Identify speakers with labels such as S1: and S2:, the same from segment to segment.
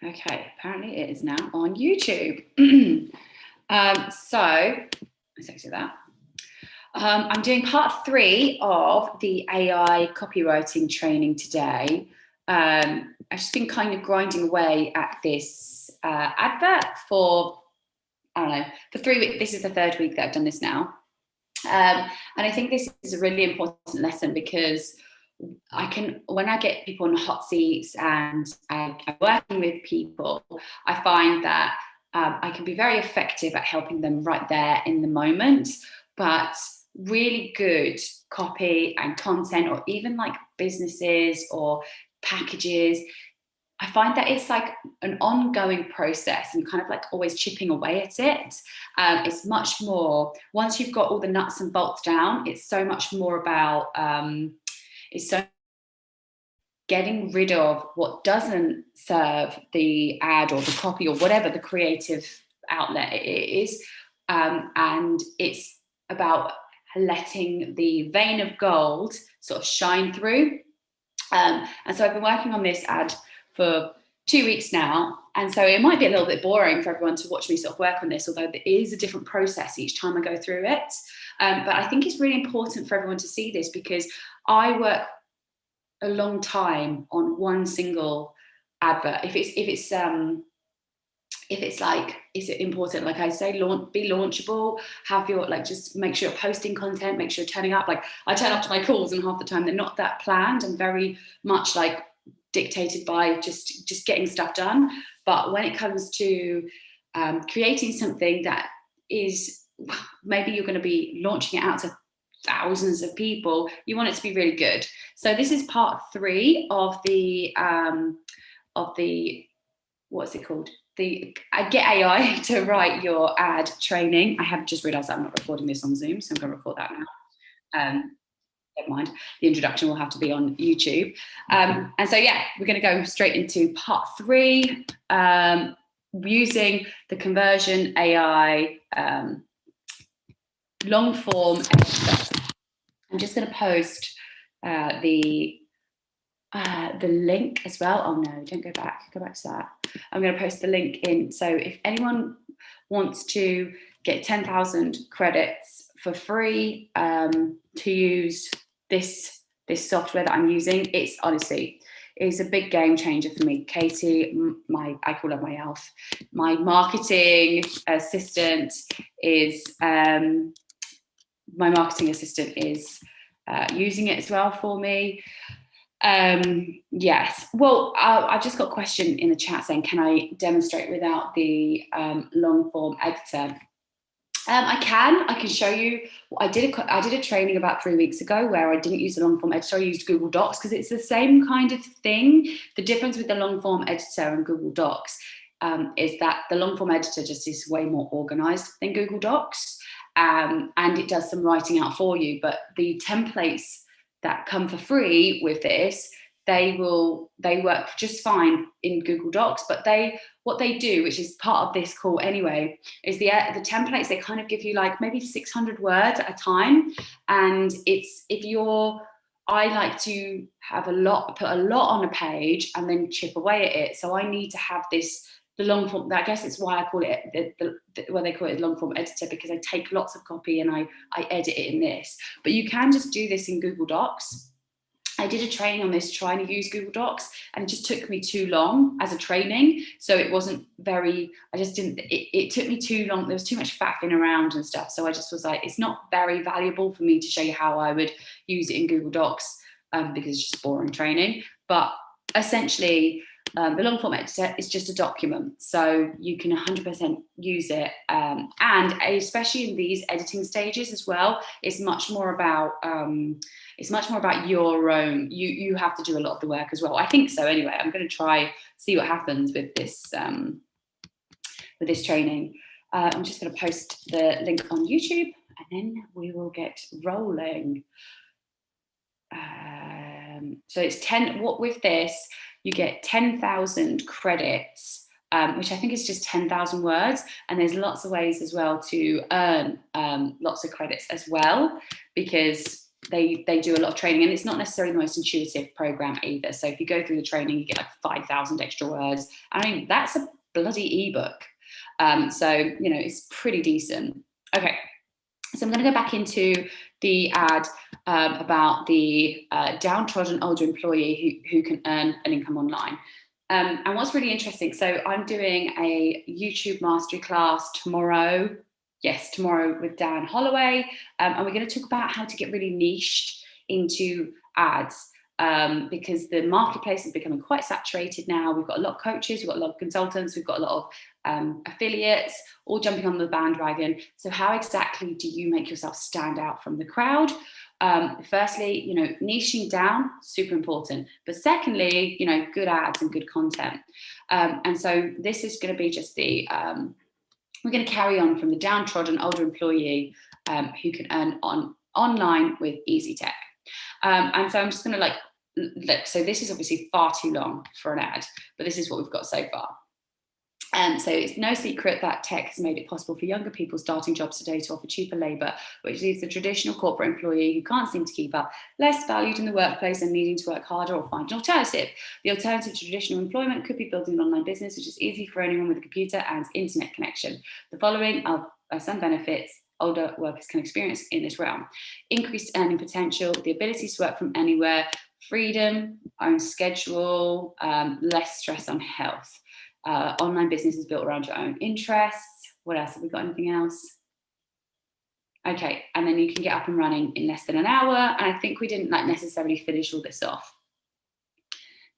S1: Okay, apparently it is now on YouTube. So let's exit that. I'm doing part 3 of the AI copywriting training today. I've just been kind of grinding away at this advert for, I don't know, for 3 weeks. This is the 3rd week that I've done this now. And I think this is a really important lesson because when I get people in hot seats and I'm working with people, I find that I can be very effective at helping them right there in the moment. But really good copy and content, or even like businesses or packages, I find that it's like an ongoing process and kind of like always chipping away at it. It's much more, once you've got all the nuts and bolts down, it's so much more about, it's so getting rid of what doesn't serve the ad or the copy or whatever the creative outlet it is. And it's about letting the vein of gold sort of shine through. And so I've been working on this ad for 2 weeks now. And so it might be a little bit boring for everyone to watch me sort of work on this, although there is a different process each time I go through it. But I think it's really important for everyone to see this because I work a long time on one single advert. If it's like, is it important? Like I say, be launchable, have your, like, just make sure you're posting content, make sure you're turning up. Like I turn up to my calls and half the time they're not that planned. I'm very much like dictated by just getting stuff done. But when it comes to creating something that is, maybe you're going to be launching it out to thousands of people, you want it to be really good. So this is part 3 of the what's it called? The Get AI to Write Your Ad training. I have just realised I'm not recording this on Zoom, so I'm going to record that now. Never mind. The introduction will have to be on YouTube. And so, yeah, we're going to go straight into part 3, using the conversion AI long form editor. I'm just going to post the link as well. Oh no, don't go back. Go back to that. I'm going to post the link in. So if anyone wants to get 10,000 credits for free to use this software that I'm using, it's honestly, it's a big game changer for me. Katie, I call her my elf. My marketing assistant is using it as well for me. Yes. Well, I've just got a question in the chat saying, can I demonstrate without the long form editor? I can show you. I did a training about 3 weeks ago where I didn't use the long form editor. I used Google Docs because it's the same kind of thing. The difference with the long form editor and Google Docs is that the long form editor just is way more organized than Google Docs, and it does some writing out for you. But the templates that come for free with this, they work just fine in Google Docs, but what they do, which is part of this call anyway, is the templates, they kind of give you like maybe 600 words at a time. And I like to have put a lot on a page and then chip away at it. So I need to have the long form. I guess it's why I call it why they call it long form editor, because I take lots of copy and I edit it in this. But you can just do this in Google Docs. I did a training on this trying to use Google Docs, and it just took me too long as a training. So it wasn't very, it took me too long. There was too much faffing around and stuff. So I just was like, it's not very valuable for me to show you how I would use it in Google Docs because it's just boring training. But essentially, the long form editor is just a document, so you can 100% use it, and especially in these editing stages as well, it's much more about your own. You have to do a lot of the work as well. I think so. Anyway, I'm going to see what happens with this training. I'm just going to post the link on YouTube, and then we will get rolling. So it's 10. What with this? You get 10,000 credits, which I think is just 10,000 words. And there's lots of ways as well to earn lots of credits as well, because they do a lot of training, and it's not necessarily the most intuitive program either. So if you go through the training, you get like 5,000 extra words. I mean, that's a bloody ebook. So, you know, it's pretty decent. Okay, so I'm going to go back into the ad about the downtrodden older employee who can earn an income online. And what's really interesting, so I'm doing a YouTube mastery class tomorrow. Yes, tomorrow with Dan Holloway. And we're going to talk about how to get really niched into ads. Because the marketplace is becoming quite saturated now. We've got a lot of coaches, we've got a lot of consultants, we've got a lot of affiliates, all jumping on the bandwagon. So how exactly do you make yourself stand out from the crowd? Firstly, you know, niching down, super important. But secondly, you know, good ads and good content. And so this is going to be just the, we're going to carry on from the downtrodden older employee who can earn online with easy tech. And so I'm just going to look, so this is obviously far too long for an ad, but this is what we've got so far. So it's no secret that tech has made it possible for younger people starting jobs today to offer cheaper labour, which leaves the traditional corporate employee who can't seem to keep up less valued in the workplace and needing to work harder or find an alternative. The alternative to traditional employment could be building an online business, which is easy for anyone with a computer and internet connection. The following are some benefits older workers can experience in this realm: increased earning potential, the ability to work from anywhere, freedom, own schedule, less stress on health. Online business is built around your own interests. What else? Have we got anything else? Okay, and then you can get up and running in less than an hour. And I think we didn't necessarily finish all this off.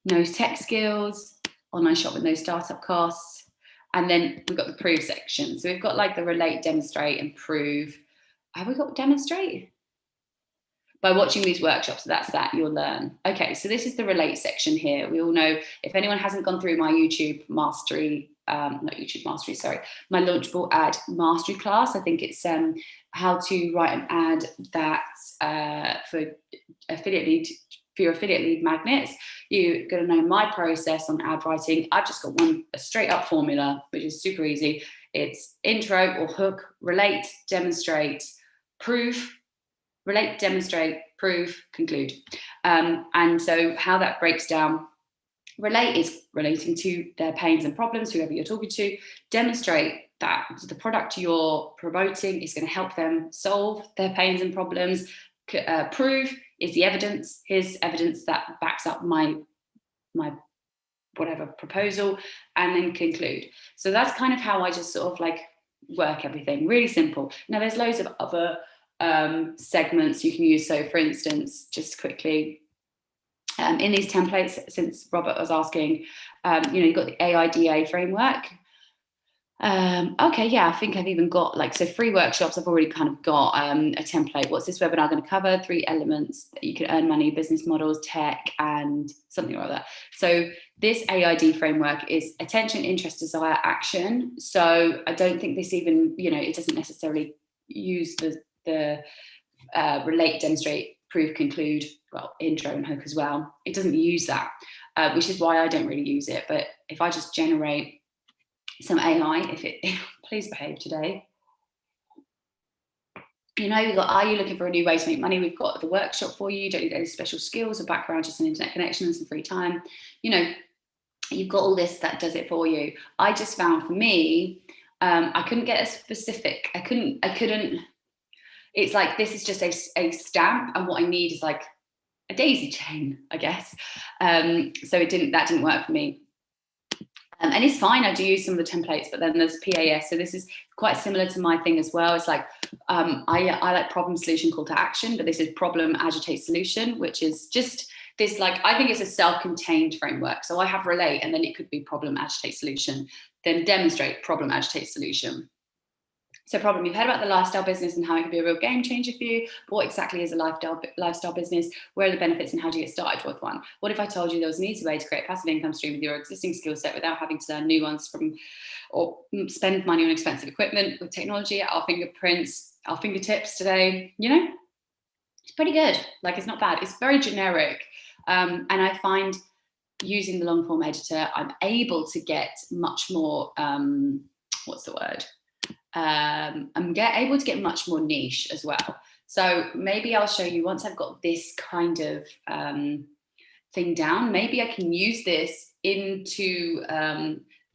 S1: No tech skills, online shop with no startup costs. And then we've got the prove section. So we've got like the relate, demonstrate, and prove. Have we got demonstrate? By watching these workshops, so that's that, you'll learn. Okay, so this is the relate section here. We all know, if anyone hasn't gone through my YouTube mastery, not YouTube mastery, sorry, my Launchable Ad Mastery class, I think it's how to write an ad that for your affiliate lead magnets. You're going to know my process on ad writing. I've just got a straight up formula, which is super easy. It's intro or hook, relate, demonstrate, prove, relate, demonstrate, prove, conclude. And so how that breaks down: relate is relating to their pains and problems, whoever you're talking to. Demonstrate that the product you're promoting is going to help them solve their pains and problems. Prove is the evidence. Here's evidence that backs up my whatever proposal. And then conclude. So that's kind of how I just sort of like work everything. Really simple. Now there's loads of other segments you can use. So for instance, just quickly, in these templates, since Robert was asking, you've got the AIDA framework. Okay, yeah, I think I've even got so free workshops. I've already kind of got a template. What's this webinar going to cover? 3 elements that you can earn money: business models, tech, and something or other. So this AID framework is attention, interest, desire, action. So I don't think this even, it doesn't necessarily use the relate, demonstrate, prove, conclude, well, intro and hook as well. It doesn't use that, which is why I don't really use it. But if I just generate some AI, please behave today. We've got, are you looking for a new way to make money? We've got the workshop for you. You don't need any special skills or background, just an internet connection and some free time. You've got all this that does it for you. I just found for me, I couldn't get a specific, I couldn't, it's like, this is just a stamp, and what I need is like a daisy chain, I guess. So that didn't work for me. And it's fine, I do use some of the templates, but then there's PAS. So this is quite similar to my thing as well. It's like, I like problem, solution, call to action, but this is problem, agitate, solution, which is just this, I think it's a self-contained framework. So I have relate, and then it could be problem, agitate, solution, then demonstrate, problem, agitate, solution. So problem, you've heard about the lifestyle business and how it can be a real game changer for you. But what exactly is a lifestyle business? Where are the benefits and how do you get started with one? What if I told you there was an easy way to create a passive income stream with your existing skill set without having to learn new ones or spend money on expensive equipment, with technology at our fingertips today? It's pretty good. It's not bad. It's very generic. And I find using the long form editor, I'm able to get much more, I'm able to get much more niche as well. So maybe I'll show you once I've got this kind of thing down, maybe I can use this into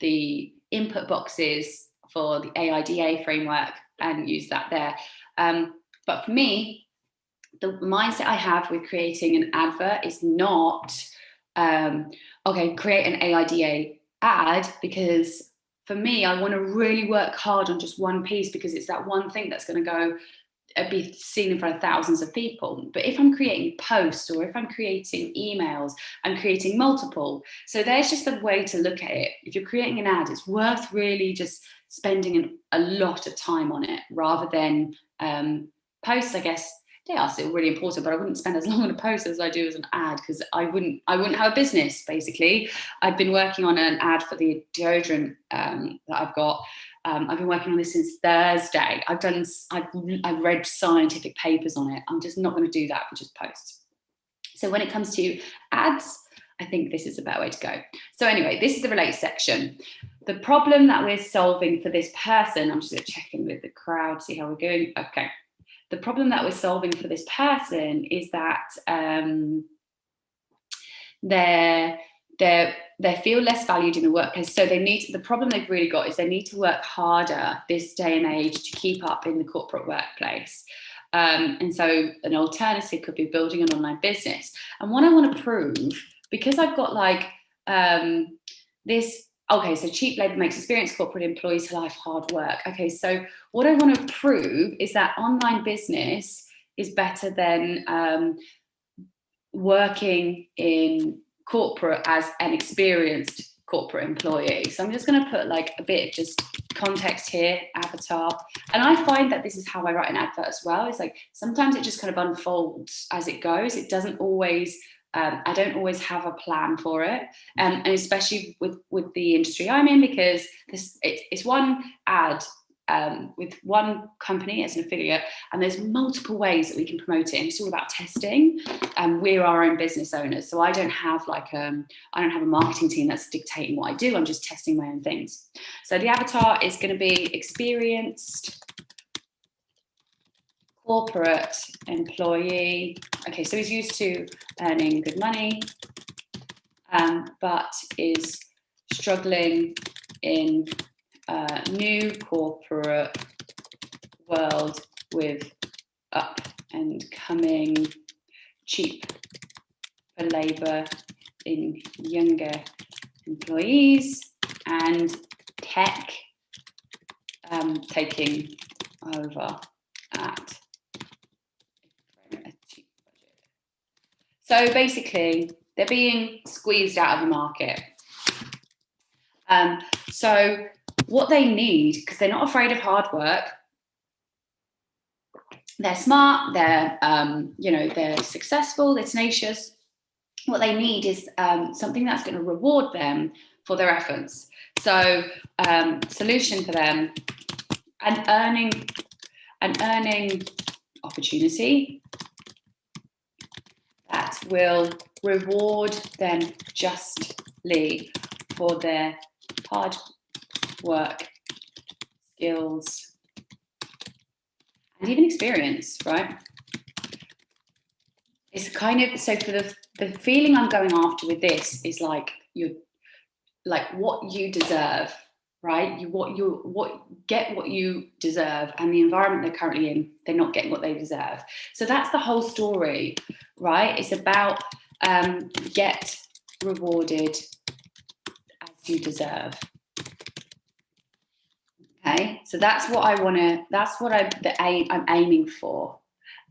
S1: the input boxes for the AIDA framework and use that there. But for me, the mindset I have with creating an advert is not, okay, create an AIDA ad, because for me, I want to really work hard on just one piece, because it's that one thing that's going to go be seen in front of thousands of people. But if I'm creating posts, or if I'm creating emails, I'm creating multiple. So there's just a way to look at it. If you're creating an ad, it's worth really just spending a lot of time on it, rather than posts. I guess they are still really important, but I wouldn't spend as long on a post as I do as an ad, because I wouldn't have a business. Basically, I've been working on an ad for the deodorant that I've got. I've been working on this since Thursday. I've read scientific papers on it. I'm just not going to do that for just posts. So when it comes to ads, I think this is the better way to go. So anyway, this is the relate section. The problem that we're solving for this person, I'm just going to check in with the crowd, see how we're going. Okay. The problem that we're solving for this person is that they feel less valued in the workplace. So the problem they've really got is they need to work harder this day and age to keep up in the corporate workplace. And so an alternative could be building an online business. And what I want to prove, because I've got like this, okay, so cheap labor makes experienced corporate employees life hard work. Okay, so what I want to prove is that online business is better than working in corporate as an experienced corporate employee. So I'm just going to put like a bit of just context here, avatar. And I find that this is how I write an advert as well. It's like sometimes it just kind of unfolds as it goes. It doesn't always, I don't always have a plan for it. And especially with the industry I'm in, because it's one ad with one company as an affiliate, and there's multiple ways that we can promote it, and it's all about testing. We're our own business owners, so I don't have a marketing team that's dictating what I do. I'm just testing my own things. So the avatar is going to be experienced corporate employee. Okay, so he's used to earning good money, but is struggling in new corporate world with up and coming cheap labor in younger employees, and tech taking over at a cheap budget. So basically, they're being squeezed out of the market. So what they need, because they're not afraid of hard work, they're smart, they're successful, they're tenacious. What they need is something that's going to reward them for their efforts. So solution for them, an earning opportunity that will reward them justly for their hard work, skills, and even experience, right? It's kind of, so for the feeling I'm going after with this is like what you deserve, right? Get what you deserve, and the environment they're currently in, they're not getting what they deserve. So that's the whole story, right? It's about get rewarded as you deserve. Okay, so that's what I want to. That's what I'm aiming for,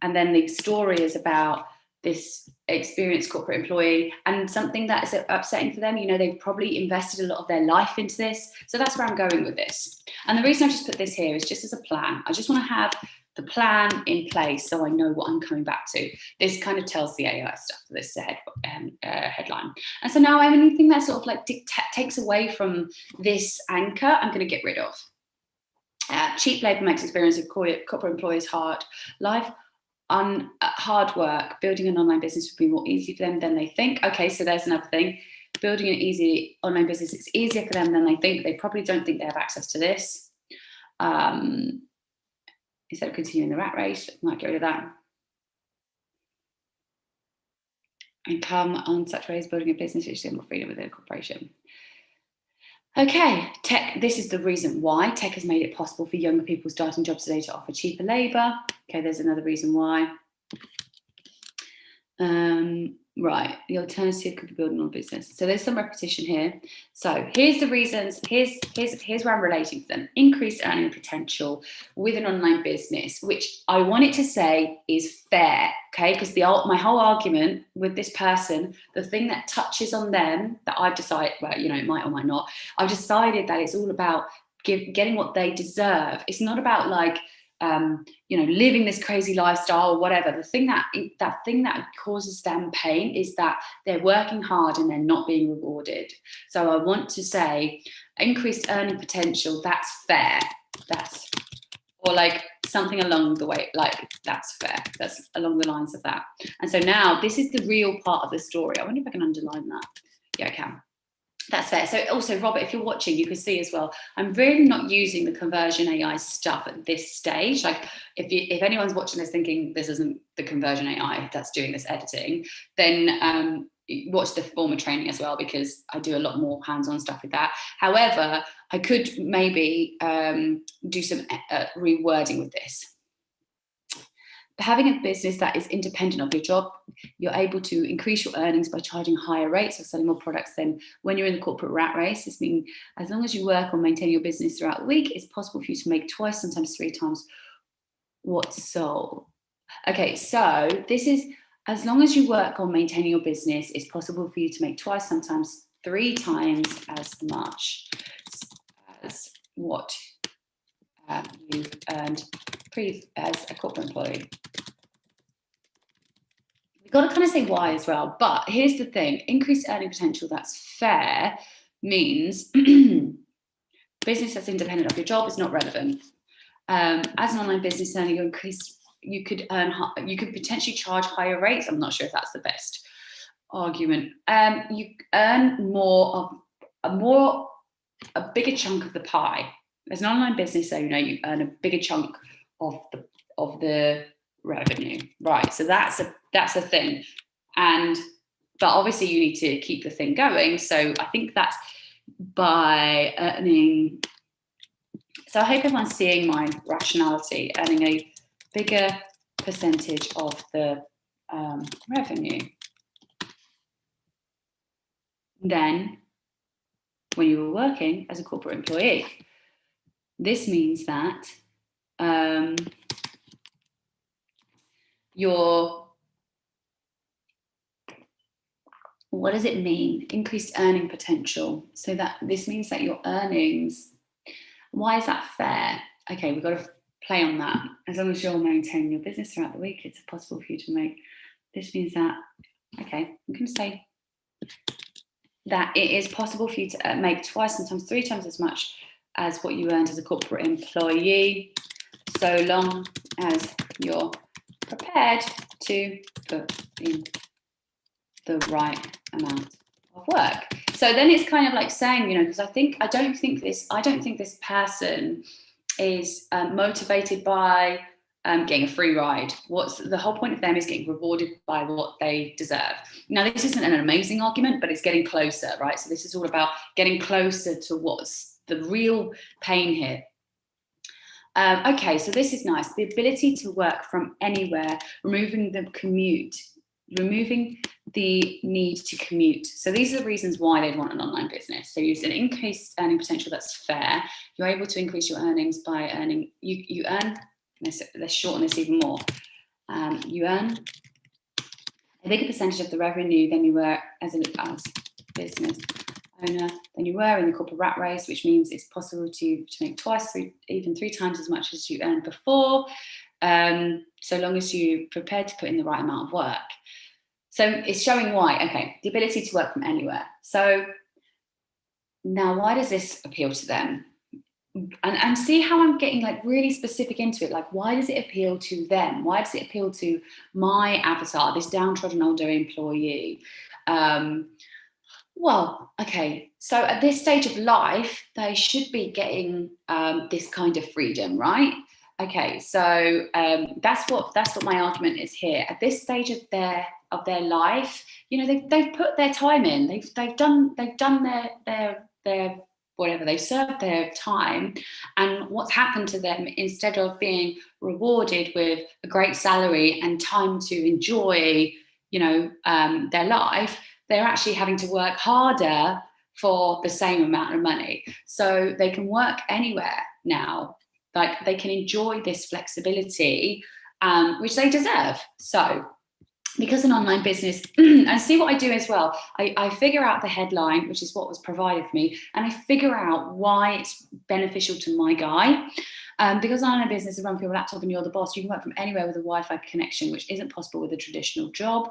S1: and then the story is about this experienced corporate employee and something that is upsetting for them. You know, they've probably invested a lot of their life into this, so that's where I'm going with this. And the reason I just put this here is just as a plan. I just want to have the plan in place so I know what I'm coming back to. This kind of tells the AI stuff. This is the headline. And so now anything that sort of like takes away from this anchor, I'm going to get rid of. Cheap labour makes experience of corporate employees hard. Life on hard work, building an online business would be more easy for them than they think. Okay, so there's another thing. Building an easy online business, it's easier for them than they think. They probably don't think they have access to this. instead of continuing the rat race. Might get rid of that. And come on such ways building a business which is more freedom within a corporation. Okay, tech, this is the reason why tech has made it possible for younger people starting jobs today to offer cheaper labour. Okay, there's another reason why. Right, the alternative could be building on business. So there's some repetition here. So here's the reasons, here's where I'm relating to them. Increased earning potential with an online business, which I wanted to say is fair, okay? Because my whole argument with this person, the thing that touches on them that I've decided, well, you know, it might or might not, I've decided that it's all about getting what they deserve. It's not about like, you know, living this crazy lifestyle or whatever. The thing that causes them pain is that they're working hard and they're not being rewarded. So I want to say increased earning potential, that's fair. Or like something along the way, like that's fair. That's along the lines of that. And so now this is the real part of the story. I wonder if I can underline that. Yeah, I can. That's fair. So also, Robert, if you're watching, you can see as well, I'm really not using the conversion AI stuff at this stage. Like if anyone's watching this thinking this isn't the conversion AI that's doing this editing, then watch the former training as well, because I do a lot more hands-on stuff with that. However, I could maybe do some rewording with this. Having a business that is independent of your job, you're able to increase your earnings by charging higher rates or selling more products than when you're in the corporate rat race. This means as long as you work on maintaining your business throughout the week, it's possible for you to make twice, sometimes 3 times what's sold. Okay, so this is as long as you work on maintaining your business, it's possible for you to make twice, sometimes 3 times as much as what you've earned as a corporate employee. We've got to kind of say why as well, but here's the thing, increased earning potential that's fair means business that's independent of your job is not relevant. As an online business owner, you could potentially charge higher rates. I'm not sure if that's the best argument. You earn a bigger chunk of the pie. As an online business owner, you earn a bigger chunk of the revenue, right? So that's a thing, but obviously you need to keep the thing going. So I think that's by earning. So I hope everyone's seeing my rationality, earning a bigger percentage of the revenue than when you were working as a corporate employee. This means that what does it mean? Increased earning potential. So that this means that your earnings, why is that fair? Okay, we've got to play on that. As long as you're maintaining your business throughout the week, it's possible for you to make, this means that, okay, I'm going to say that it is possible for you to make twice, sometimes 3 times as much as what you earned as a corporate employee, so long as you're prepared to put in the right amount of work. So then it's kind of like saying, you know, because I don't think this person is motivated by getting a free ride. What's the whole point of them is getting rewarded by what they deserve. Now, this isn't an amazing argument, but it's getting closer, right? So this is all about getting closer to what's the real pain here. Okay, so this is nice. The ability to work from anywhere, removing the need to commute. So these are the reasons why they'd want an online business. So you use an increased earning potential that's fair. You're able to increase your earnings by earning, you earn, let's shorten this even more. You earn a bigger percentage of the revenue than you were as business owner than you were in the corporate rat race, which means it's possible to make twice, even 3 times as much as you earned before, so long as you're prepared to put in the right amount of work. So it's showing why. Okay, the ability to work from anywhere. So now why does this appeal to them? And see how I'm getting like really specific into it. Like, why does it appeal to them? Why does it appeal to my avatar, this downtrodden older employee? Well, okay, so at this stage of life, they should be getting this kind of freedom, right? Okay, so that's what my argument is here. At this stage of their life, you know, they've put their time in. They've done their whatever, they've served their time, and what's happened to them, instead of being rewarded with a great salary and time to enjoy, you know, their life, they're actually having to work harder for the same amount of money. So they can work anywhere now. Like, they can enjoy this flexibility, which they deserve. So, because an online business, and see what I do as well, I figure out the headline, which is what was provided for me, and I figure out why it's beneficial to my guy. Because online business is run through a laptop and you're the boss, you can work from anywhere with a Wi-Fi connection, which isn't possible with a traditional job,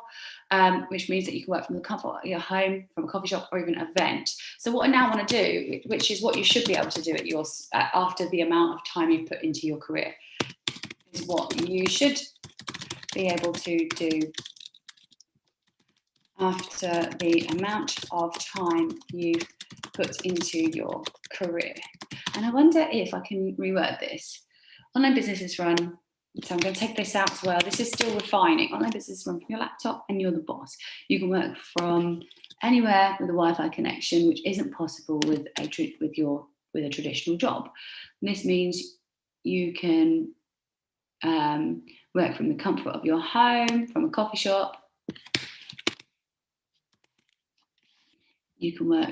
S1: which means that you can work from the comfort of your home, from a coffee shop, or even an event. So what I now want to do, which is what you should be able to do at yours after the amount of time you've put into your career, is what you should be able to do after the amount of time you've put into your career. And I wonder if I can reword this. Online businesses run, so I'm going to take this out as well. This is still refining. Online businesses run from your laptop and you're the boss. You can work from anywhere with a Wi-Fi connection, which isn't possible with a traditional job. And this means you can work from the comfort of your home, from a coffee shop. You can work,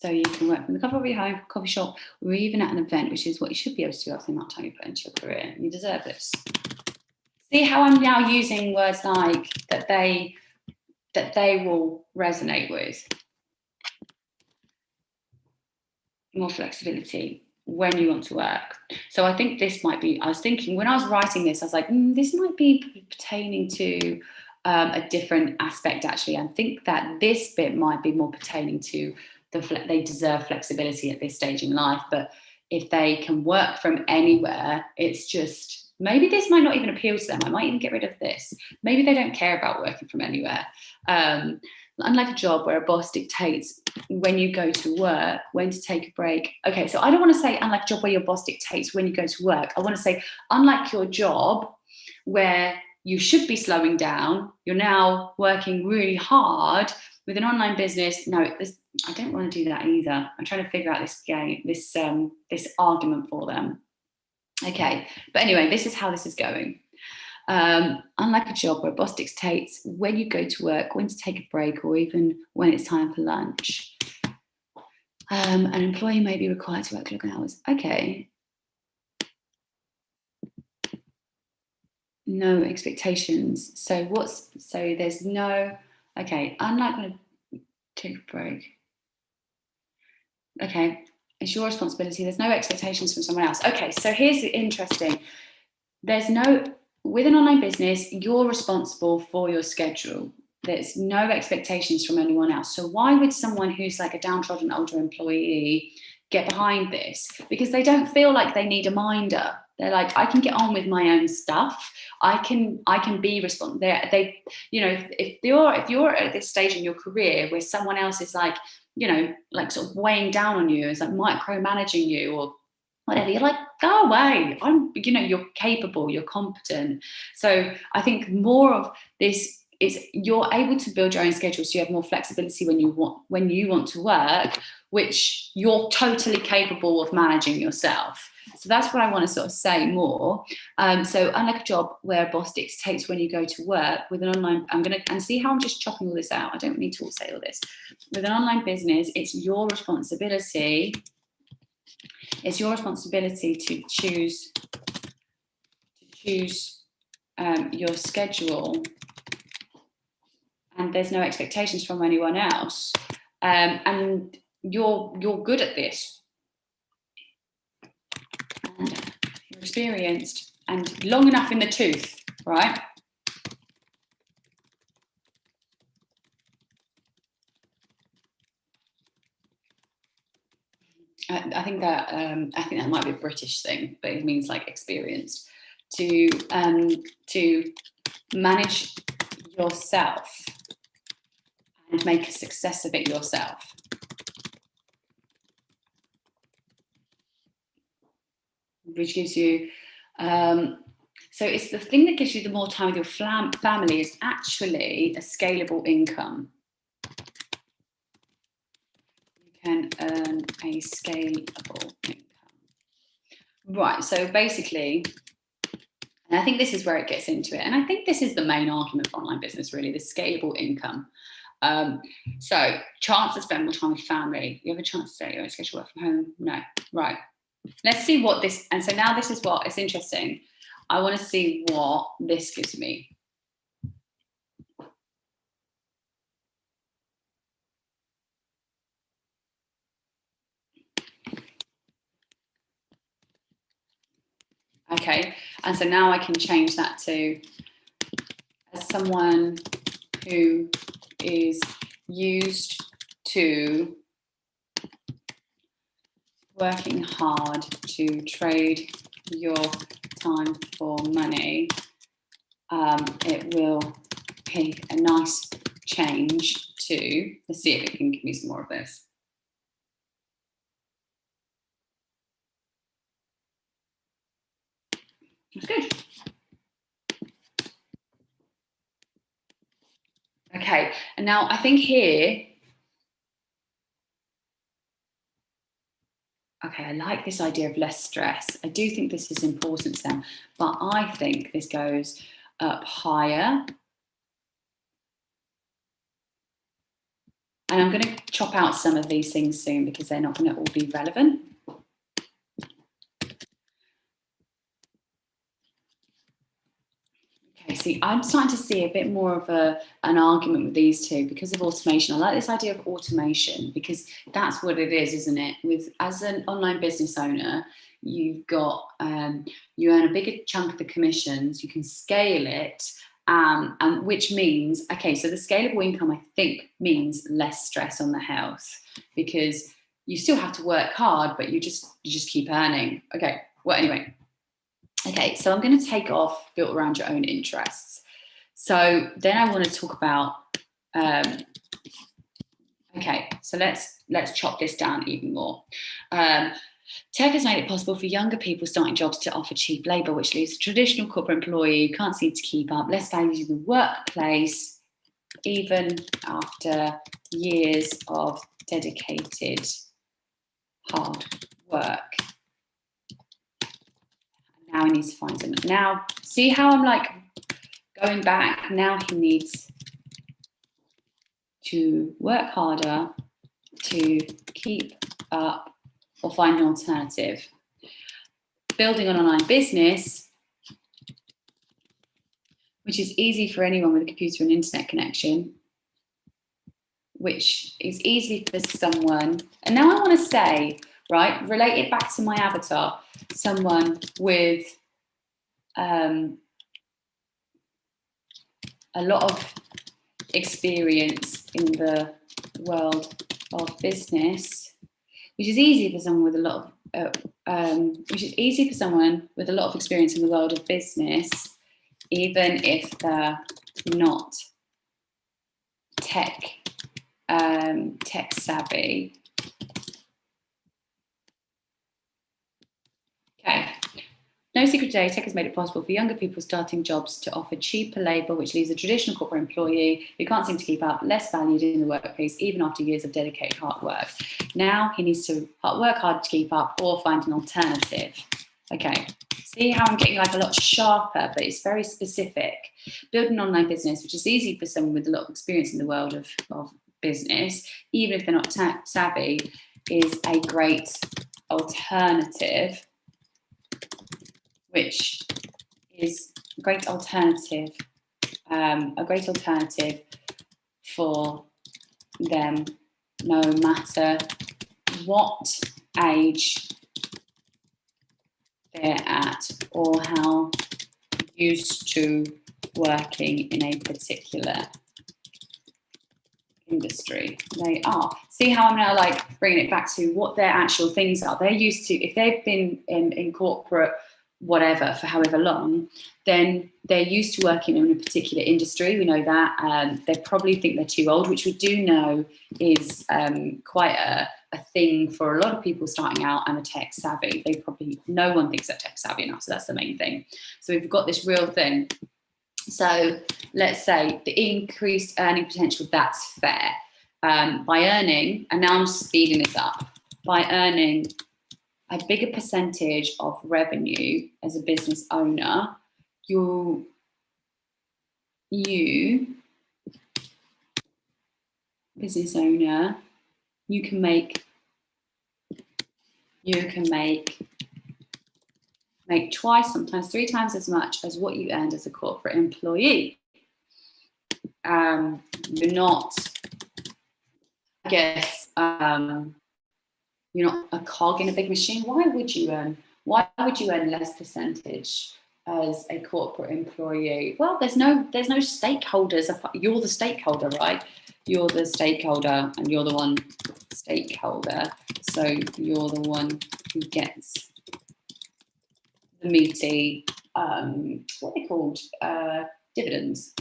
S1: so you can work from the comfort of your home, coffee shop, or even at an event, which is what you should be able to do after the amount of time you put into your career. You deserve this. See how I'm now using words like that they will resonate with. More flexibility when you want to work. So I think this might be, I was thinking when I was writing this, I was like, this might be pertaining to a different aspect actually. I think that this bit might be more pertaining to they deserve flexibility at this stage in life, but if they can work from anywhere, it's just, maybe this might not even appeal to them. I might even get rid of this. Maybe they don't care about working from anywhere. Unlike a job where a boss dictates when you go to work, when to take a break. Okay, so I don't want to say unlike a job where your boss dictates when you go to work. I want to say unlike your job where you should be slowing down, you're now working really hard. With an online business, no, I don't want to do that either. I'm trying to figure out this argument for them. Okay, but anyway, this is how this is going. Unlike a job where a boss dictates when you go to work, when to take a break, or even when it's time for lunch, an employee may be required to work long hours. Okay. No expectations. So there's no, okay, unlike when I take a break. Okay, it's your responsibility. There's no expectations from someone else. Okay, so here's the interesting. With an online business, you're responsible for your schedule. There's no expectations from anyone else. So why would someone who's like a downtrodden older employee get behind this? Because they don't feel like they need a minder. They're like, I can get on with my own stuff. I can be responsible. They, you know, if you're at this stage in your career where someone else is like, you know, like sort of weighing down on you, it's like micromanaging you or whatever, you're like, go away. You're capable, you're competent. So I think more of this is you're able to build your own schedule, so you have more flexibility when you want to work, which you're totally capable of managing yourself. So that's what I want to sort of say more. So unlike a job where a boss dictates when you go to work, with an online, and see how I'm just chopping all this out. I don't need to say all this. With an online business, it's your responsibility. It's your responsibility to choose your schedule, and there's no expectations from anyone else. And you're good at this. And you're experienced and long enough in the tooth, right? I think that might be a British thing, but it means like experienced. To manage yourself and make a success of it yourself. which gives you, so it's the thing that gives you the more time with your family is actually a scalable income. You can earn a scalable income. Right, so basically, and I think this is where it gets into it, and I think this is the main argument for online business, really, the scalable income. So, chance to spend more time with family. You have a chance to say, oh, schedule work from home? No. Right. Let's see what this, and so now this is what, it's interesting. I want to see what this gives me. Okay, and so now I can change that to, as someone who is used to working hard to trade your time for money, it will be a nice change to, let's see if it can give me some more of this. That's good. Okay, and now I think here, okay, I like this idea of less stress. I do think this is important to them, but I think this goes up higher. And I'm going to chop out some of these things soon because they're not going to all be relevant. Okay, see, I'm starting to see a bit more of an argument with these two because of automation. I like this idea of automation because that's what it is, isn't it? As an online business owner, you've got, you earn a bigger chunk of the commissions, you can scale it, and which means, okay, so the scalable income, I think, means less stress on the health because you still have to work hard, but you just keep earning. Okay, well, anyway. Okay, so I'm going to take off built around your own interests. So then I want to talk about, okay, so let's chop this down even more. Tech has made it possible for younger people starting jobs to offer cheap labour, which leaves a traditional corporate employee who can't seem to keep up, less valued in the workplace, even after years of dedicated hard work. Now he needs to find something. Now, see how I'm like going back? Now he needs to work harder to keep up or find an alternative. Building an online business, which is easy for anyone with a computer and internet connection, which is easy for someone. And now I want to say, right, relate it back to my avatar, someone with a lot of experience in the world of business, which is easy for someone with a lot of experience in the world of business, even if they're not tech savvy. Okay. No secret today, tech has made it possible for younger people starting jobs to offer cheaper labour, which leaves a traditional corporate employee who can't seem to keep up less valued in the workplace, even after years of dedicated hard work. Now he needs to work hard to keep up or find an alternative. Okay, see how I'm getting like a lot sharper, but it's very specific. Build an online business, which is easy for someone with a lot of experience in the world of business, even if they're not tech savvy, is a great alternative. Which is a great alternative for them, no matter what age they're at or how used to working in a particular industry they are. See how I'm now like bringing it back to what their actual things are. They're used to, if they've been in corporate whatever for however long, then they're used to working in a particular industry. We know that. They probably think they're too old, which we do know is quite a thing for a lot of people starting out and are tech savvy. No one thinks they're tech savvy enough, so that's the main thing. So we've got this real thing. So let's say the increased earning potential, that's fair. By earning, and now I'm speeding this up, by earning a bigger percentage of revenue as a business owner, you business owner, you can make twice, sometimes 3 times as much as what you earned as a corporate employee. You're not, I guess, you're not a cog in a big machine. Why would you earn less percentage as a corporate employee? Well, there's no stakeholders. You're the stakeholder, right? You're the stakeholder, and you're the one stakeholder. So you're the one who gets the meaty, what are they called? Dividends.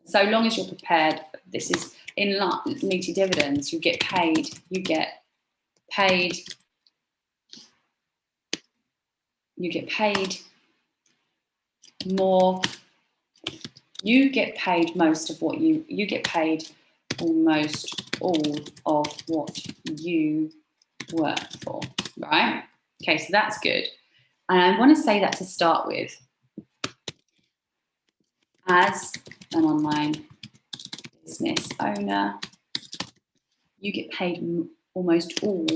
S1: So long as you're prepared, this is in meaty dividends, you get paid more, you get paid most of what you get paid almost all of what you work for, right? Okay, so that's good. And I want to say that to start with. As an online business owner, you get paid almost all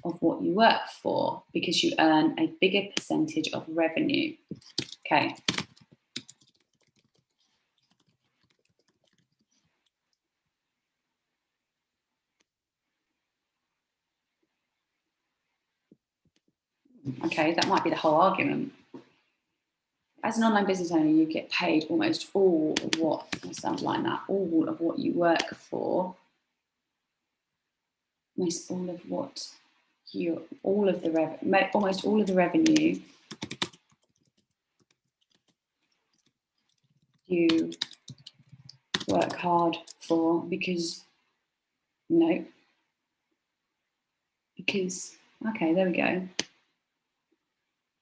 S1: of what you work for because you earn a bigger percentage of revenue. Okay. Okay, that might be the whole argument. As an online business owner, you get paid almost all of what, let's underline that, all of what you work for. Almost all of what you, almost all of the revenue you work hard for because, okay, there we go.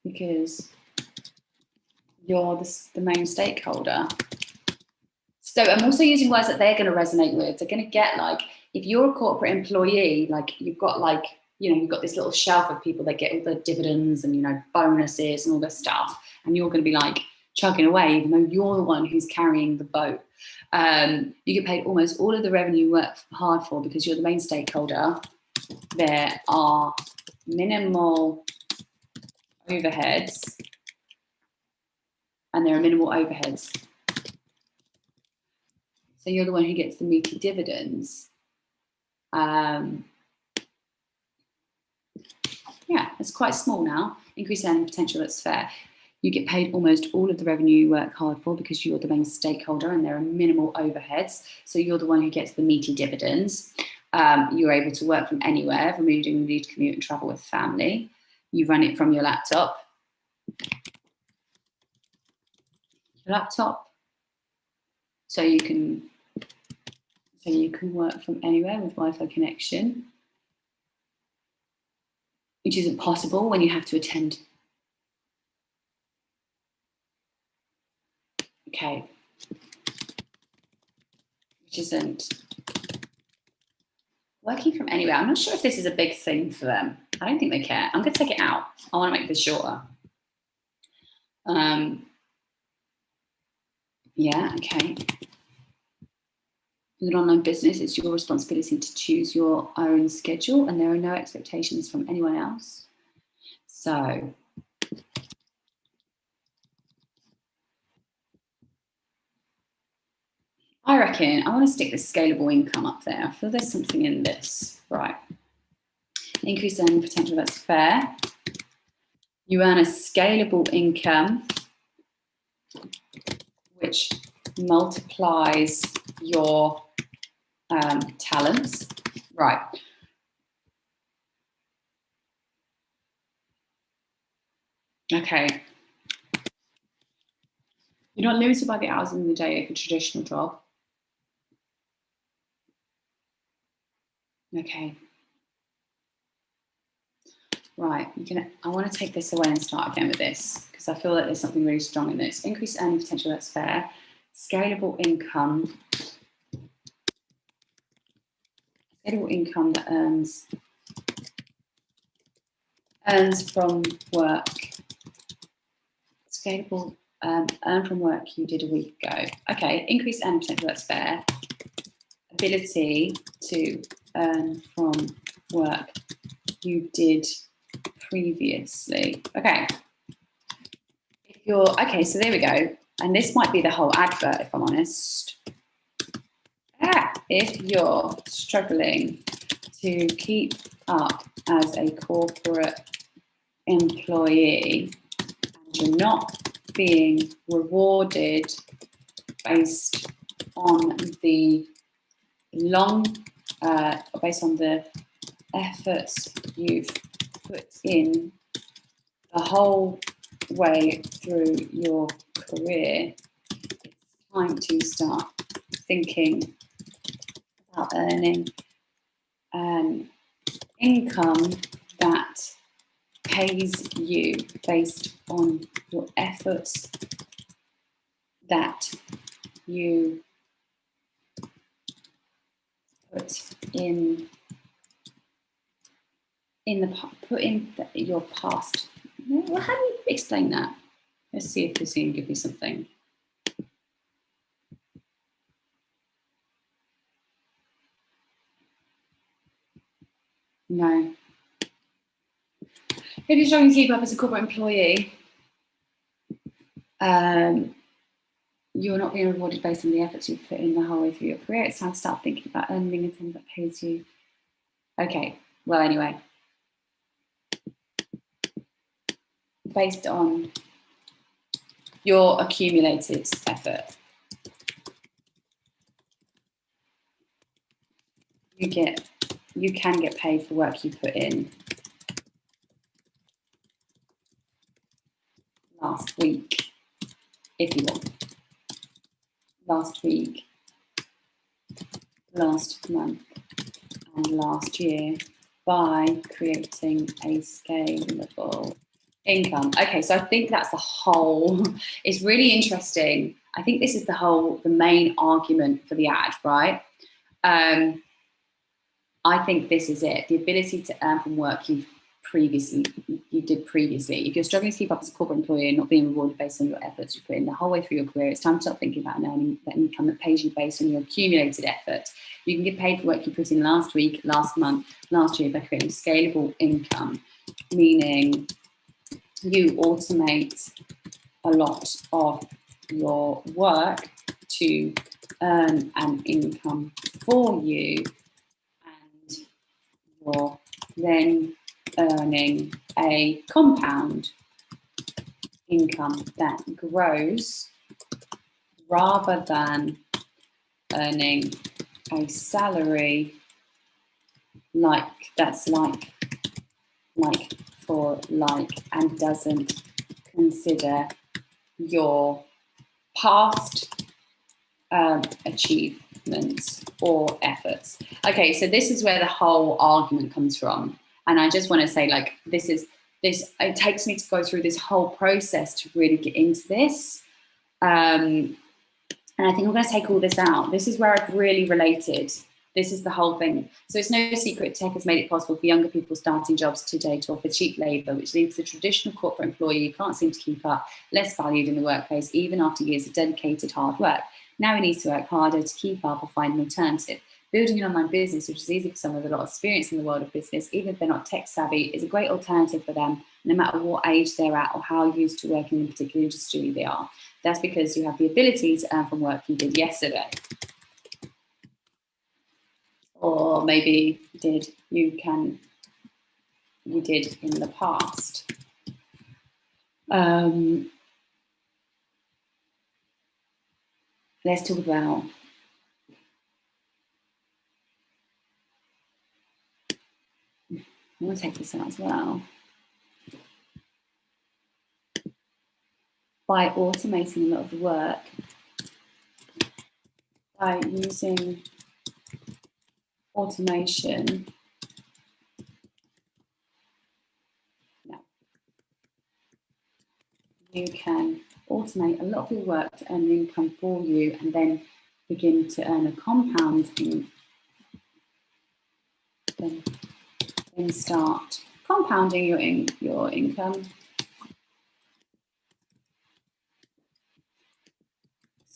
S1: Because you're the main stakeholder. So I'm also using words that they're going to resonate with. They're going to get, like, if you're a corporate employee, like you've got this little shelf of people that get all the dividends and, bonuses and all this stuff. And you're going to be like chugging away, even though you're the one who's carrying the boat. You get paid almost all of the revenue you work hard for because you're the main stakeholder. There are minimal overheads. And there are minimal overheads. So you're the one who gets the meaty dividends. Yeah, it's quite small now. Increased earning potential, that's fair. You get paid almost all of the revenue you work hard for because you're the main stakeholder and there are minimal overheads. So you're the one who gets the meaty dividends. You're able to work from anywhere, removing the need to commute and travel with family. You run it from your laptop. So you can work from anywhere with Wi-Fi connection, which isn't possible when you have to attend. Okay. Which isn't working from anywhere. I'm not sure if this is a big thing for them. I don't think they care. I'm going to take it out. I want to make this shorter. Yeah, okay. With an online business, it's your responsibility to choose your own schedule and there are no expectations from anyone else. So, I reckon I want to stick this scalable income up there. I feel there's something in this. Right. Increased earning potential, that's fair. You earn a scalable income, which multiplies your talents. Right. Okay. You're not limited by the hours in the day of a traditional job. Okay. Right, I want to take this away and start again with this because I feel that there's something really strong in this. Increased earning potential, that's fair. Scalable income. Scalable income that earns from work. Scalable, earn from work you did a week ago. Okay, increased earning potential, that's fair. Ability to earn from work you did previously. Okay. Okay, so there we go. And this might be the whole advert, if I'm honest. If you're struggling to keep up as a corporate employee and you're not being rewarded based on the based on the efforts you've put in the whole way through your career, it's time to start thinking about earning an income that pays you based on your efforts that you put in your past. Well, how do you explain that? Let's see if this can give me something. No. If you're struggling to keep up as a corporate employee, you're not being rewarded based on the efforts you've put in the whole way through your career. It's time to start thinking about earning income that pays you. Okay, well, anyway. Based on your accumulated effort, you can get paid for work you put in last week, if you want. Last week, last month, and last year by creating a scalable income. Okay, so I think that's the whole, it's really interesting. I think this is the main argument for the ad, right? I think this is it. The ability to earn from work you did previously. If you're struggling to keep up as a corporate employee and not being rewarded based on your efforts you put in the whole way through your career, it's time to start thinking about earning that income that pays you based on your accumulated effort. You can get paid for work you put in last week, last month, last year by creating scalable income, meaning you automate a lot of your work to earn an income for you, and you're then earning a compound income that grows rather than earning a salary that's like for like and doesn't consider your past achievements or efforts. Okay, so this is where the whole argument comes from. And I just want to say, like, it takes me to go through this whole process to really get into this. And I think I'm going to take all this out. This is where I've really related. This is the whole thing. So it's no secret tech has made it possible for younger people starting jobs today to offer cheap labour, which leaves the traditional corporate employee who can't seem to keep up less valued in the workplace, even after years of dedicated hard work. Now he needs to work harder to keep up or find an alternative. Building an online business, which is easy for someone with a lot of experience in the world of business, even if they're not tech savvy, is a great alternative for them, no matter what age they're at or how used to working in a particular industry they are. That's because you have the ability to earn from work you did yesterday. Or maybe you did in the past. Let's talk about I'm going to take this out as well. By automating a lot of the work, by using automation. Now, you can automate a lot of your work to earn an income for you and then begin to earn a compound then start compounding your income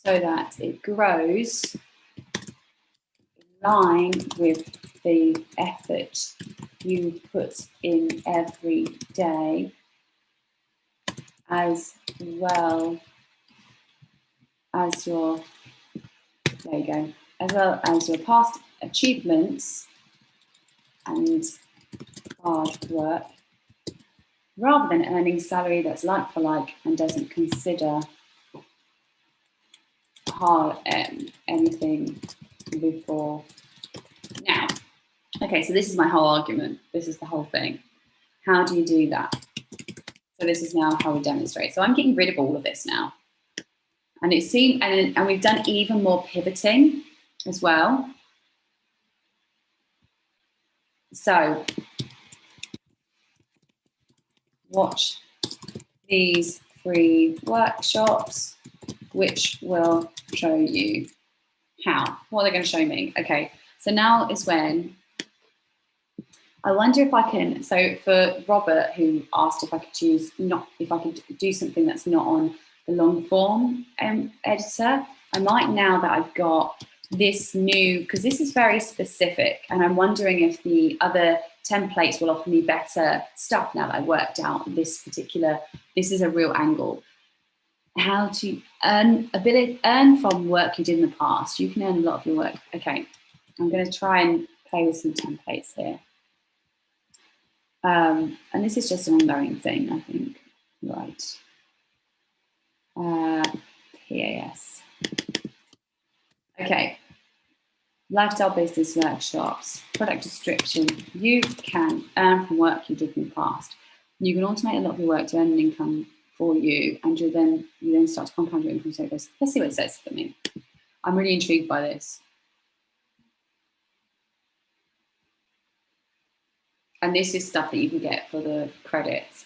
S1: so that it grows in line with the effort you put in every day, as well as your, there you go, as well as your past achievements and hard work, rather than earning salary that's like for like and doesn't consider hard anything before. Now, okay, so this is my whole argument. This is the whole thing. How do you do that? So this is now how we demonstrate. So I'm getting rid of all of this now. And it seemed, and we've done even more pivoting as well. So watch these 3 workshops, which will show you how. What are they going to show me? Okay, so now is when I wonder if I can, so for Robert, who asked if I could if I could do something that's not on the long form editor, I might, now that I've got this new, because this is very specific, and I'm wondering if the other templates will offer me better stuff now that I've worked out this is a real angle. How to earn from work you did in the past. You can earn a lot of your work. Okay, I'm going to try and play with some templates here. And this is just an ongoing thing, I think. Right. PAS. Okay. Lifestyle business workshops, product description. You can earn from work you did in the past. You can automate a lot of your work to earn an income for you, and you then start to compound your income. So it goes, let's see what it says for me. I'm really intrigued by this. And this is stuff that you can get for the credits.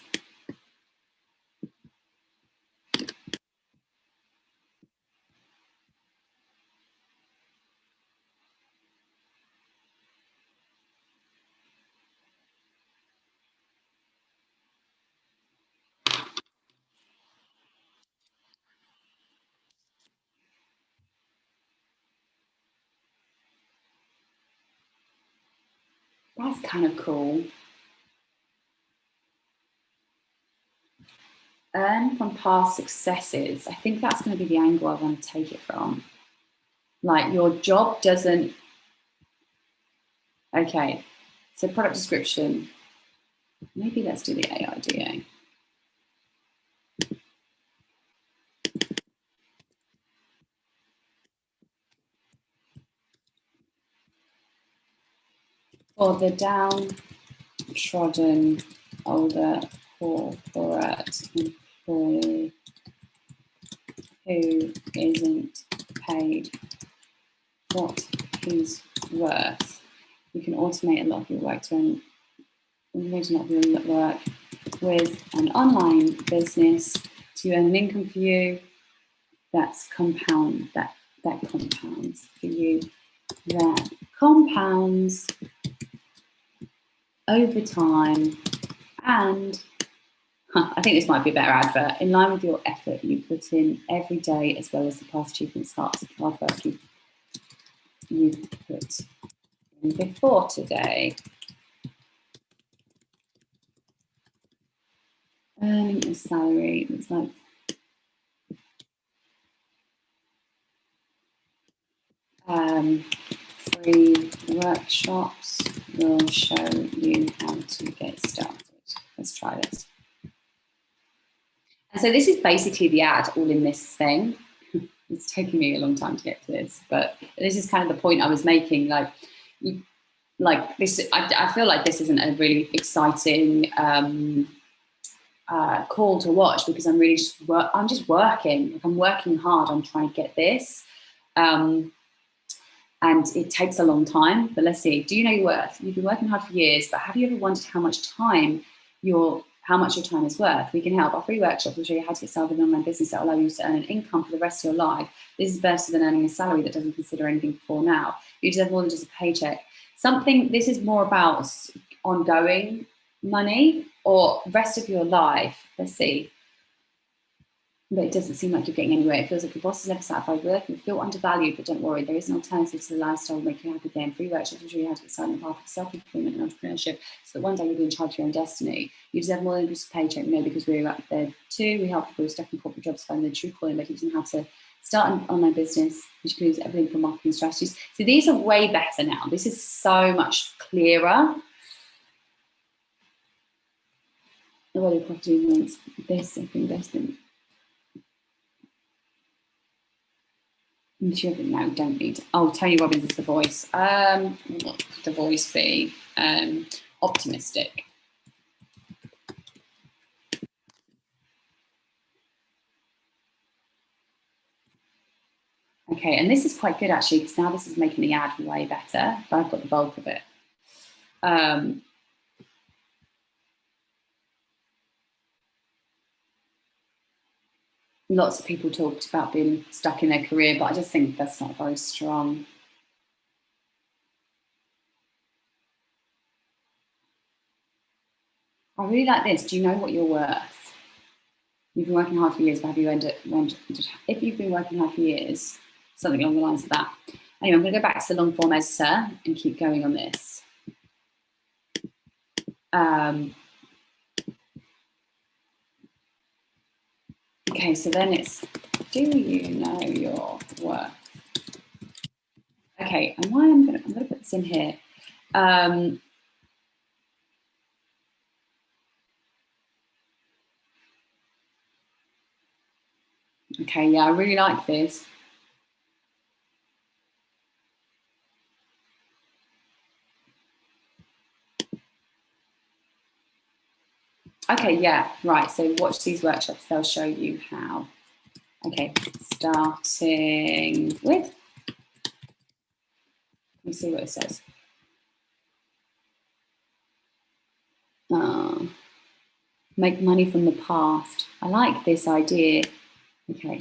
S1: That's kind of cool. Earn from past successes. I think that's going to be the angle I want to take it from. Like, your job doesn't. Okay, so product description. Maybe let's do the AIDA. For the downtrodden older corporate employee who isn't paid what he's worth, you can automate a lot of your work to automate a lot of your work with an online business to earn an income for you that's compounds for you, that compounds over time, and I think this might be a better advert, in line with your effort you put in every day, as well as the past achievements, hard work you put in before today. Earning a salary, it's like free workshops will show you how to get started. Let's try this. And so this is basically the ad all in this thing. It's taking me a long time to get to this, but this is kind of the point I was making. Like this, I feel like this isn't a really exciting call to watch, because I'm really I'm just working. Like, I'm working hard on trying to get this. And it takes a long time, but let's see. Do you know your worth? You've been working hard for years, but have you ever wondered how much your time is worth? We can help. Our free workshop will show you how to get started with an online business that will allow you to earn an income for the rest of your life. This is better than earning a salary that doesn't consider anything for now. You deserve more than just a paycheck. This is more about ongoing money or rest of your life. Let's see. But it doesn't seem like you're getting anywhere. It feels like your boss is never satisfied with work. You feel undervalued, but don't worry. There is an alternative to the lifestyle that make you happy again. Free workshops will show you how to get started on the path of self-employment and entrepreneurship so that one day you'll be in charge of your own destiny. You deserve more than just a paycheck, because we're up there too. We help people who are stuck in corporate jobs find their true calling by teaching them how to start an online business, which includes everything from marketing strategies. So these are way better now. This is so much clearer. Nobody property wants this, I think that's the no, don't need. Oh, Tony Robbins is the voice. What could the voice be? Optimistic. Okay, and this is quite good actually, because now this is making the ad way better, but I've got the bulk of it. Lots of people talked about being stuck in their career, but I just think that's not very strong. I really like this. Do you know what you're worth? You've been working hard for years, but have you if you've been working hard for years, something along the lines of that. Anyway, I'm going to go back to the long form editor and keep going on this. Okay, so then it's, do you know your worth? Okay, and why I'm going to put this in here. Okay, yeah, I really like this. Okay, yeah, right. So watch these workshops. They'll show you how. Okay, starting with, let me see what it says. Make money from the past. I like this idea. Okay.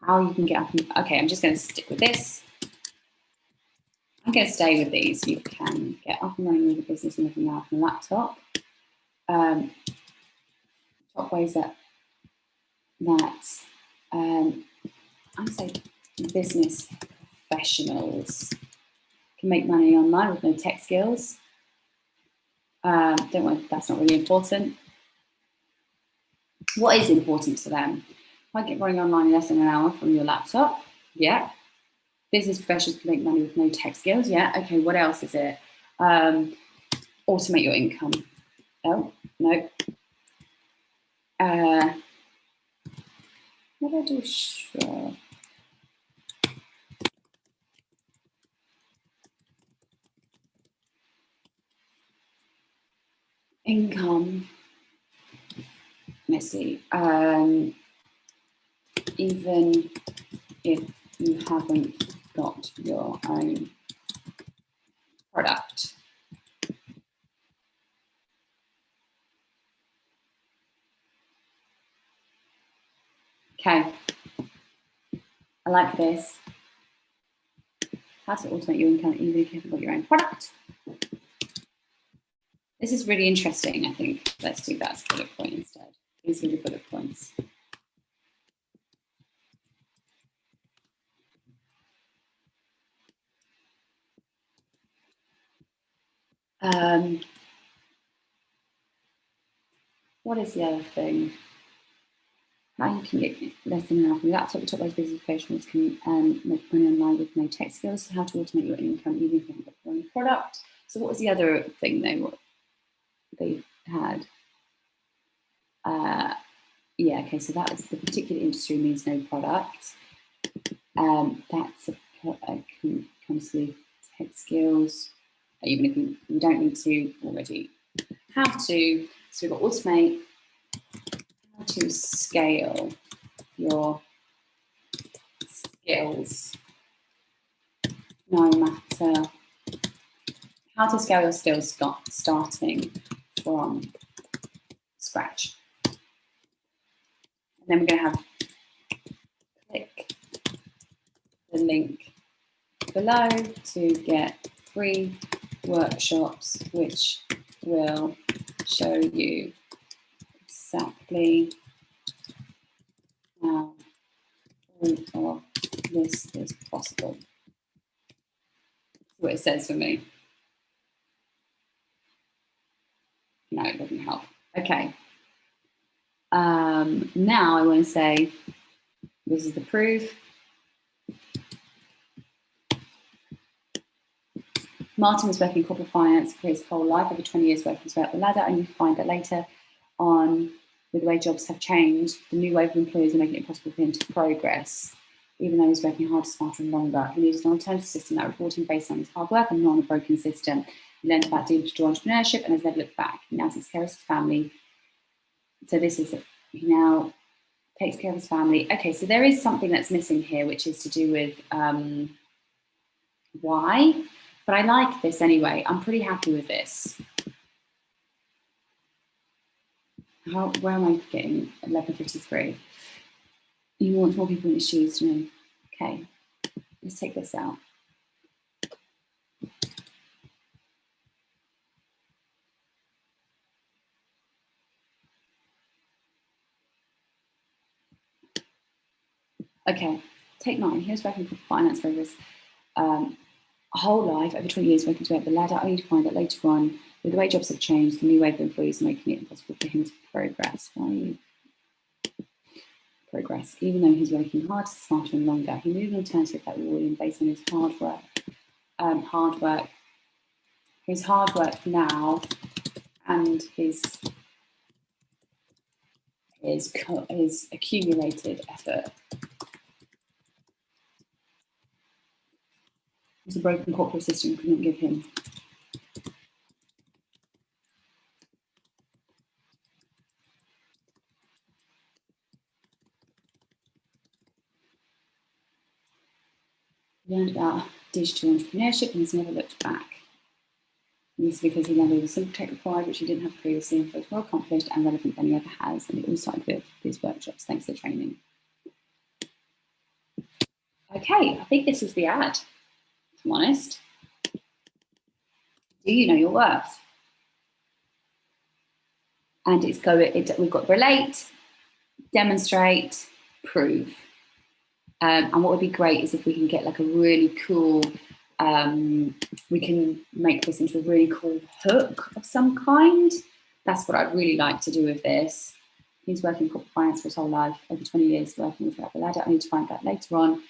S1: How you can get up. Okay, I'm just going to stick with this. I'm going to stay with these. You can get up and running with a business and living out on a laptop. Top ways that I say business professionals can make money online with no tech skills. Don't worry, that's not really important. What is important to them? I get running online in less than an hour from your laptop. Yeah. Business professionals can make money with no tech skills. Yeah. Okay. What else is it? Automate your income. Oh, no. What do I do? Sure. Income. Let's see. Even if you haven't got your own product. Okay. I like this. How to automate your income even if you haven't got your own product. This is really interesting, I think. Let's do that as a bullet point instead. These are the bullet points. What is the other thing? How you can get less than enough. That's what the top those business professionals can make money online with no tech skills. How to automate your income even if you haven't got your own product. So what was the other thing they had? Yeah, okay, so that is the particular industry means no product. That's comes with tech skills, even if you don't need to already. How to, so we've got automate, how to scale your skills, no matter how to scale your skills starting from scratch. And then we're going to have click the link below to get free workshops, which will show you exactly how all of this is possible. That's what it says for me. No, it doesn't help. Okay. Now I want to say, this is the proof. Martin was working in corporate finance for his whole life, over 20 years working his way up the ladder, and you find that later on, with the way jobs have changed, the new wave of employers are making it possible for him to progress. Even though he's working harder, smarter and longer, he needs an alternative system that rewards him based on his hard work and not on a broken system. He learned about digital entrepreneurship and has never looked back. He now takes care of his family. So this is, he now takes care of his family. Okay, so there is something that's missing here, which is to do with why. But I like this anyway. I'm pretty happy with this. Where am I getting 11:53? You want more people in his shoes to know. Okay, let's take this out. Okay, take 9. He was working for finance for his whole life, over 20 years working his way up the ladder, only to find that later on, with the way jobs have changed, the new wave of employees are making it impossible for him to progress. Why are you progress? Even though he's working harder, smarter and longer, he needed an alternative that rewarded him based on his hard work. His hard work now and his accumulated effort. It's a broken corporate system couldn't give him. He learned about digital entrepreneurship and has never looked back. And this is because he learned all the simple tech required, which he didn't have previously, and feels more accomplished and relevant than he ever has. And it all started with these workshops, thanks to the training. Okay, I think this is the ad, if I'm honest. Do you know your worth? And we've got relate, demonstrate, prove. And what would be great is if we can get like a really cool, we can make this into a really cool hook of some kind. That's what I'd really like to do with this. He's working in corporate finance for his whole life, over 20 years working with the ladder. I need to find that later on.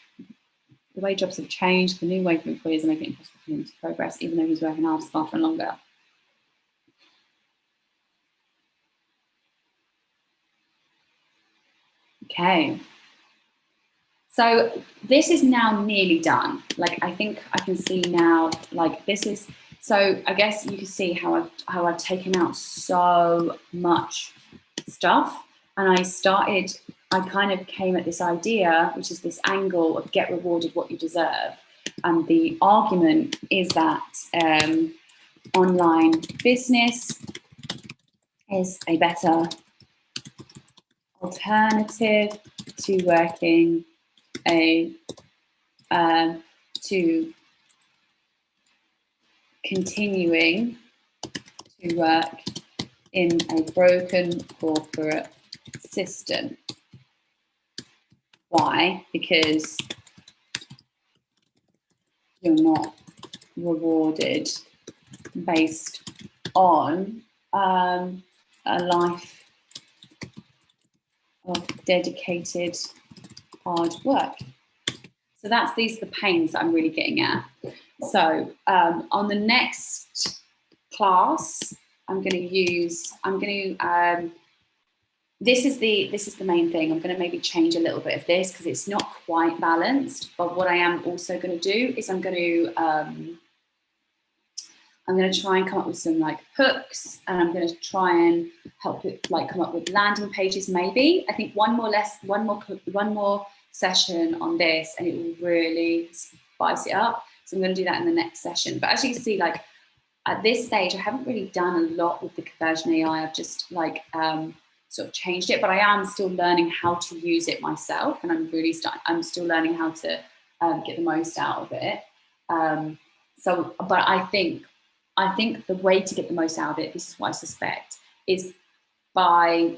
S1: The way jobs have changed, the new wave of employers are making it impossible for him to progress, even though he's working harder, smarter and longer. Okay. So this is now nearly done. Like, I think I can see now, like this is, so I guess you can see how I've taken out so much stuff. And I kind of came at this idea, which is this angle of get rewarded what you deserve. And the argument is that online business is a better alternative to working to continuing to work in a broken corporate system. Why? Because you're not rewarded based on a life of dedicated hard work. So these are the pains that I'm really getting at. So on the next class, this is the main thing. I'm going to maybe change a little bit of this because it's not quite balanced. But what I am also going to do is I'm going to try and come up with some like hooks, and I'm going to try and help with like come up with landing pages. Maybe I think one more session on this, and it will really spice it up. So I'm going to do that in the next session. But as you can see, like at this stage, I haven't really done a lot with the conversion AI. I've just like sort of changed it, but I am still learning how to use it myself, and I'm still learning how to get the most out of it. But I think the way to get the most out of it, this is what I suspect, is by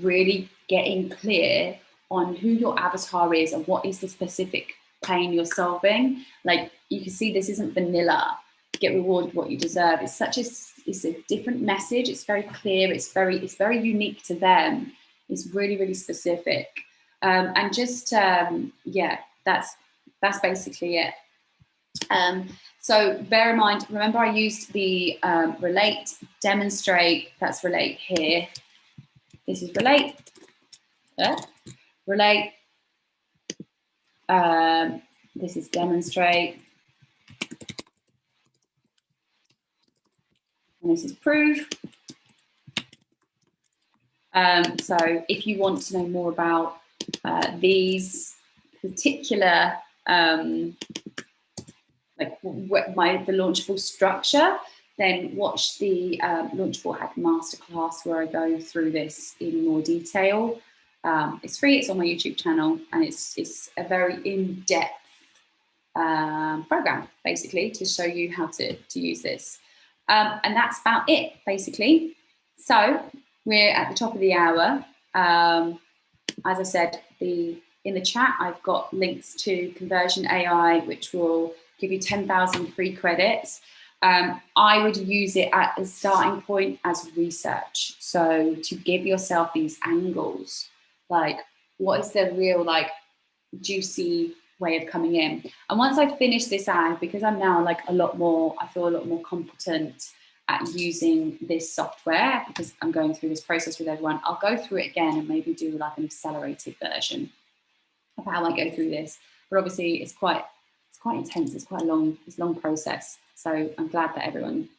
S1: really getting clear on who your avatar is and what is the specific pain you're solving. Like you can see, this isn't vanilla. Get rewarded what you deserve. It's a different message. It's very clear. It's very unique to them. It's really, really specific. And just yeah, that's basically it. So bear in mind, remember I used the relate, demonstrate, that's relate here. This is relate, relate. This is demonstrate. And this is prove. So if you want to know more about these particular the Launchable structure, then watch the Launchable Ad Masterclass where I go through this in more detail. It's free, it's on my YouTube channel, and it's a very in-depth program, basically, to show you how to use this. And that's about it, basically. So we're at the top of the hour. As I said, in the chat, I've got links to Conversion AI, which will give you 10,000 free credits. I would use it at a starting point as research. So to give yourself these angles, like what is the real like juicy way of coming in. And once I finish this ad, because I'm now like I feel a lot more competent at using this software, because I'm going through this process with everyone, I'll go through it again and maybe do like an accelerated version of how I go through this. But obviously it's quite intense. It's quite a long process. So I'm glad that everyone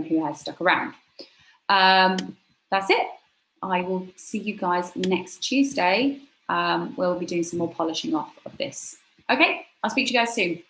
S1: who has stuck around. That's it. I will see you guys next Tuesday. We'll be doing some more polishing off of this. Okay, I'll speak to you guys soon.